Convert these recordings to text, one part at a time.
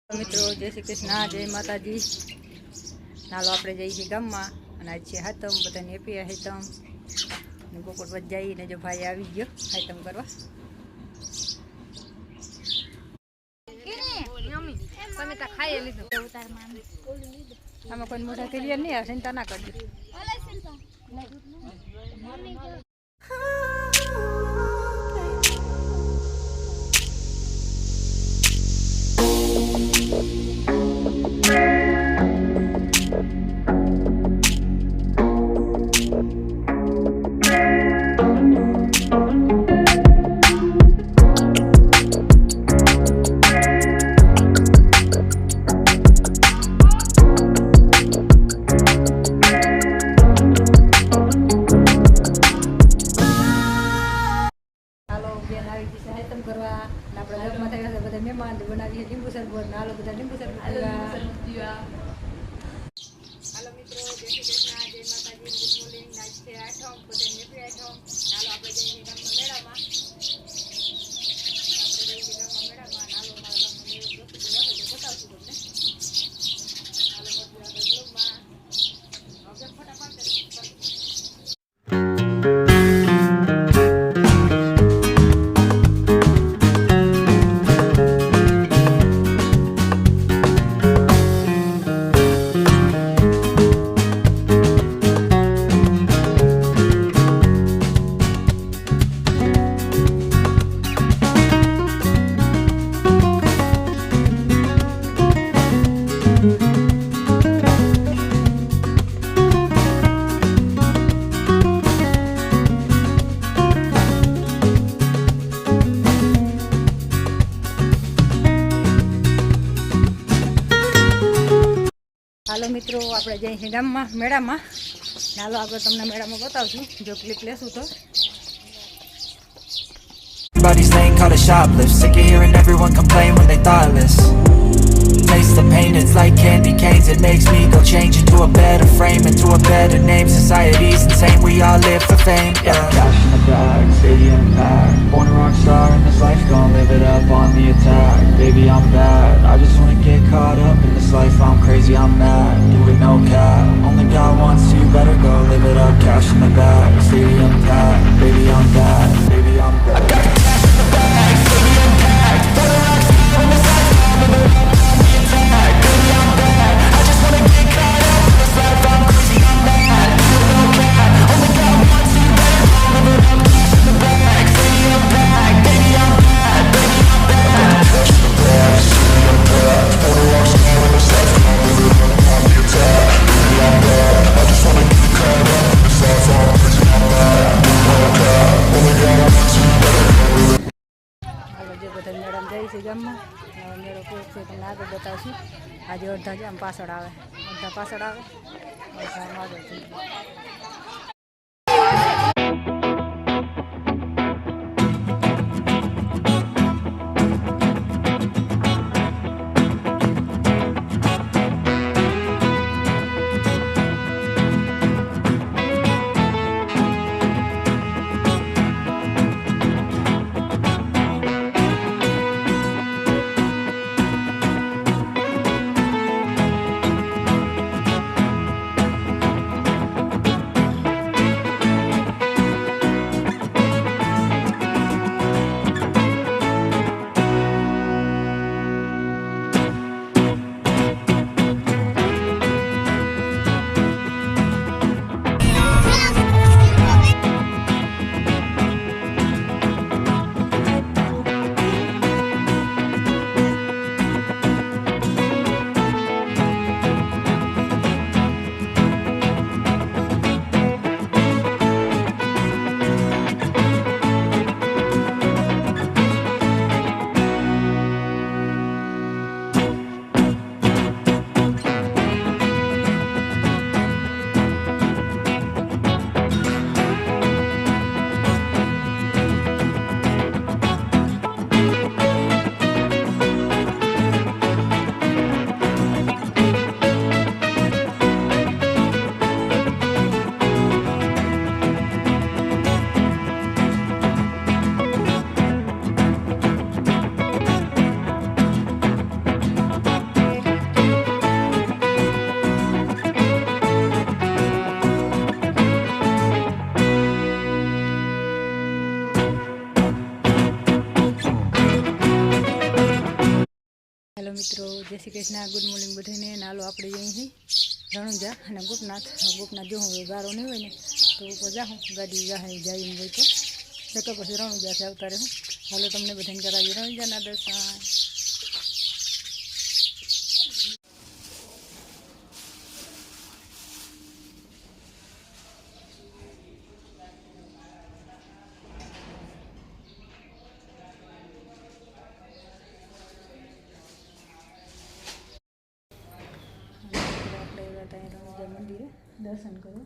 મિત્રો જય શ્રી કૃષ્ણ, જય માતાજી. ચાલો આપણે જઈએ છીએ ગામમાં અને આજ છે હાતમ, બધાને હેપી હાતમ. બપોર પછી જઈને જો ભાઈ આવી ગયો હાતમ કરવા. આમાં કોઈ મોટા ક્લિયર નહીં આવે, ચિંતા ના કરજો. મહેમાન બનાવીએ લીંબુ શરબત, હાલો બધા લીંબુ શરબત પીવા. હાલો મિત્રો, જય શ્રી કૃષ્ણ, જય માતાજી, ગુડ મોર્નિંગ. આજ છે આઠમ, બધાને હેપી આઠમ. હાલો આપણે જઈએ ગામમાં મેળામાં. આપણે જઈએ ગામમાં મેળામાં. હાલો મારા ગામમાં મેળો વસ્તુ રહે તો બતાવશું તમને. હાલો મળીએ આગળ બ્લોગમાં. હવે ફટાફટ હાલો મિત્રો, આપણે જઈએ છીએ ગામમાં મેળામાં. હાલો આગળ તમને મેળામાં બતાવશું જો ક્લિપ લેશું તો. Everybody's lane caught a shoplift. Sick of hearing everyone complain when they thoughtless. Taste the pain, it's like candy canes. It makes me go change into a better frame, into a better name. Society's insane, we all live for fame. Yeah. Cash in the bag, stadium packed. Born a rock star in this life, gonna live it up on the attack. Baby, I'm bad, I just wanna get caught up in this life. I'm crazy, I'm mad, do it no cap. Only God wants you, better go live it up. Cash in the bag, stadium packed. Baby, I'm bad, baby, I'm bad. I got cash in the bag, stadium packed. Born a rock star in this life, gonna live it up on the attack. Baby, I'm bad, I just wanna get caught up in this life. I'm crazy, I'm mad, do it no cap. Only God wants you, better go live it up. Cash in the bag, stadium packed. Baby, I'm bad, baby, I'm bad. Cash in the bag, stadium packed. Born a rock star in this life, gonna live it up on the attack. Baby, I'm bad, I just wanna get caught up in this life. I'm crazy, I'm mad, do it no cap. Only God wants you, better go live it up. હાલો જે બધા મેળામાં જાય છે ગામમાં. મેળો કેવો છે તમને આગળ બતાવશું. આજે અડધા છે આમ પાછળ આવે, અડધા પાછળ આવે, અડધા આમ આગળ થઈ જાય. મિત્રો, જય શ્રી કૃષ્ણ, ગુડ મોર્નિંગ બધાને. નાલો આપણે જઈએ છીએ રણુજા અને ગોપનાથ જો હું ગારો નહીં હોય ને તો ઉપર જાઉં ગાડી જઈને હોય તો પછી રણુજાથી આવતા રહું. હાલો તમને બધાને કરાવી રણુજાના દર્શન. રણુજા મંદિરે દર્શન કરો.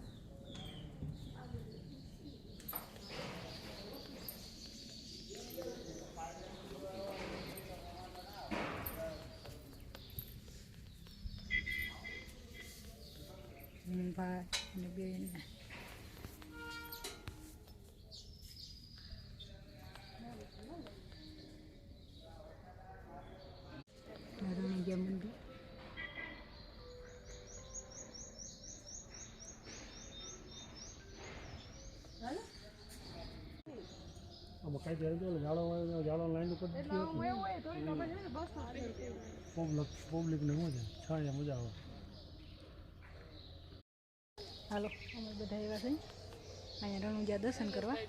ભાઈ અને બેન રણુજા મંદિર. હાલો અમે બધા એવા છે અહીંયા રણુજા દર્શન કરવા.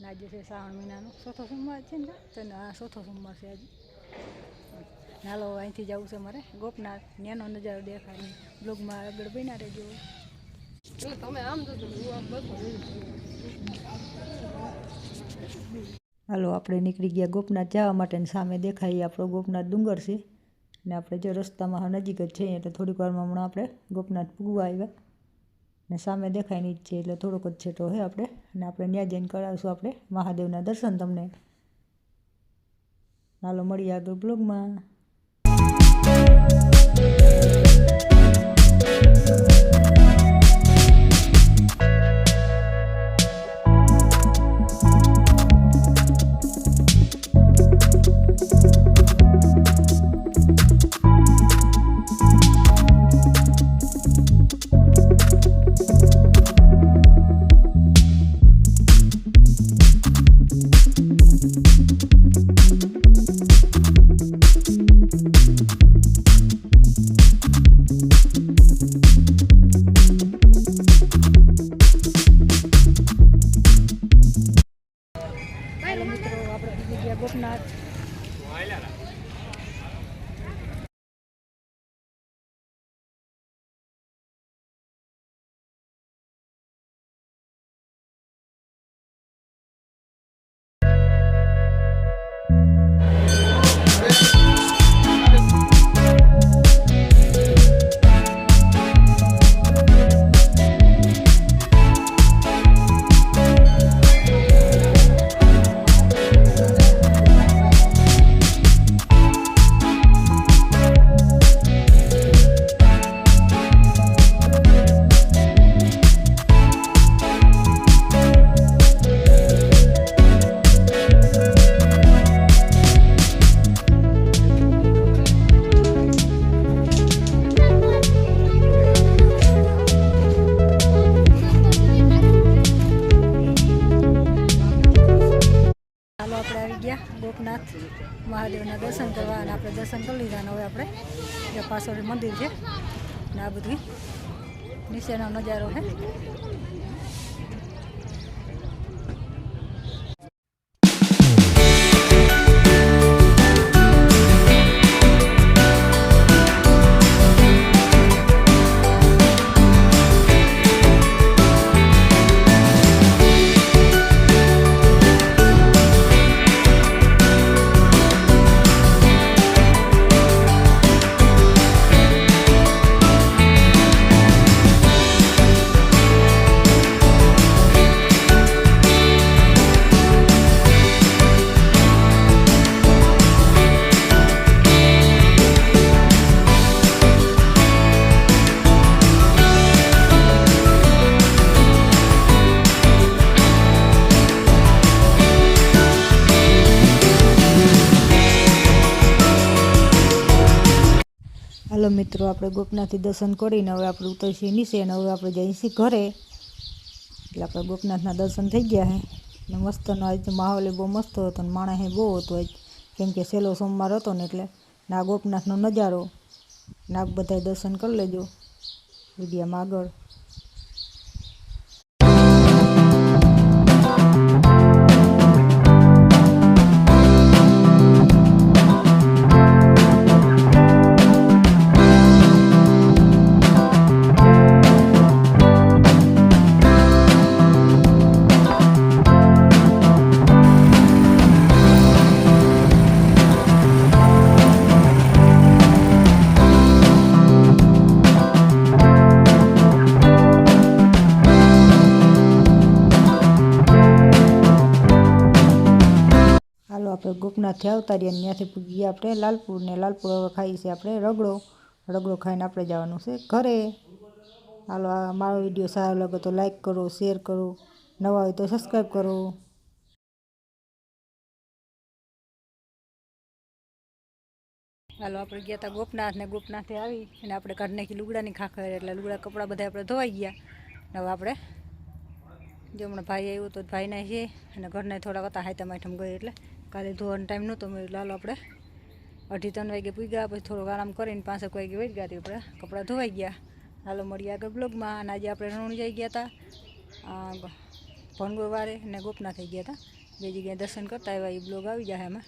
આજે છે શ્રાવણ મહિનાનો ચોથો સોમવાર છે ને, તો ચોથો સોમવાર છે આજે. હાલો અહીંથી જવું છે મારે ગોપનાથ. ત્યાંનો નજારો દેખાય બ્લોગમાં આગળ બન્યા રહેજો. હાલો આપણે નીકળી ગયા ગોપનાથ જવા માટે. સામે દેખાય આપણો ગોપનાથ ડુંગર છે ને આપણે જો રસ્તામાં નજીક જ છે એટલે થોડીક વારમાં હમણાં આપણે ગોપનાથ પૂગવા આવ્યા ને સામે દેખાય નહીં જ છે એટલે થોડોક જ છેટો છે આપણે. અને આપણે ત્યાં જઈને કરાવશું આપણે મહાદેવના દર્શન તમને. હાલો મળીએ આગળ બ્લોગમાં. મિત્રો આપણે પૂગી ગયા ગોપનાથ. ગોપનાથ મહાદેવના દર્શન કરવા અને આપણે દર્શન કરી લીધા. હવે આપણે પાછળ મંદિર છે ને આ બધું નીચેનો નજારો છે. હાલો મિત્રો, આપણે ગોપનાથથી દર્શન કરીને હવે આપણે ઉતરશું નીચે અને હવે આપણે જઈશું ઘરે. એટલે આપણે ગોપનાથના દર્શન થઈ ગયા છે. ને મસ્તનો આજ માહોલ બહુ મસ્ત હતો ને માણસ બહુ હતો આજ, કેમ કે છેલ્લો સોમવાર હતો ને એટલે. ને આ ગોપનાથનો નજારો ને આપ બધા દર્શન કરી લેજો વિડીયામાં આગળ. હાલો આપણે ગોપનાથથી આવતા રહ્યા ને ત્યાંથી પૂગી ગયા આપણે લાલપુર, ને લાલપુર હવે ખાઈ છે આપણે રગડો ખાઈને આપણે જવાનું છે ઘરે. હાલો આ મારો વિડીયો સારો લાગે તો લાઈક કરો, શેર કરો, નવા હોય તો સબસ્ક્રાઈબ કરો. હાલો આપણે ગયા હતા ગોપનાથ, ને ગોપનાથે આવી અને આપણે કાઢી નાખી લુગડાની ખાખર, એટલે લુગડા કપડાં બધા આપણે ધોવાઈ ગયા. ને હવે આપણે જો હમણાં ભાઈ આવ્યો તો ભાઈના છે અને ઘરના થોડા હતા હાથમ આઠમ ગઈ એટલે કાલે ધોવાનો ટાઈમ નહોતો મળ્યો. હાલો આપણે 2:30 વાગે પૂગ્યા, પછી થોડોક આરામ કરીને 5 વાગે વહી ગયા આપણે કપડાં ધોવાઈ ગયા. હાલો મળીએ આગળ બ્લોગમાં. અને આજે આપણે રણું જઈ ગયા હતા ભણગોવારે ને ગોપનાથ થઈ ગયા હતા, બે જગ્યાએ દર્શન કરતા આવ્યા. એ બ્લોગ આવી જાય એમાં.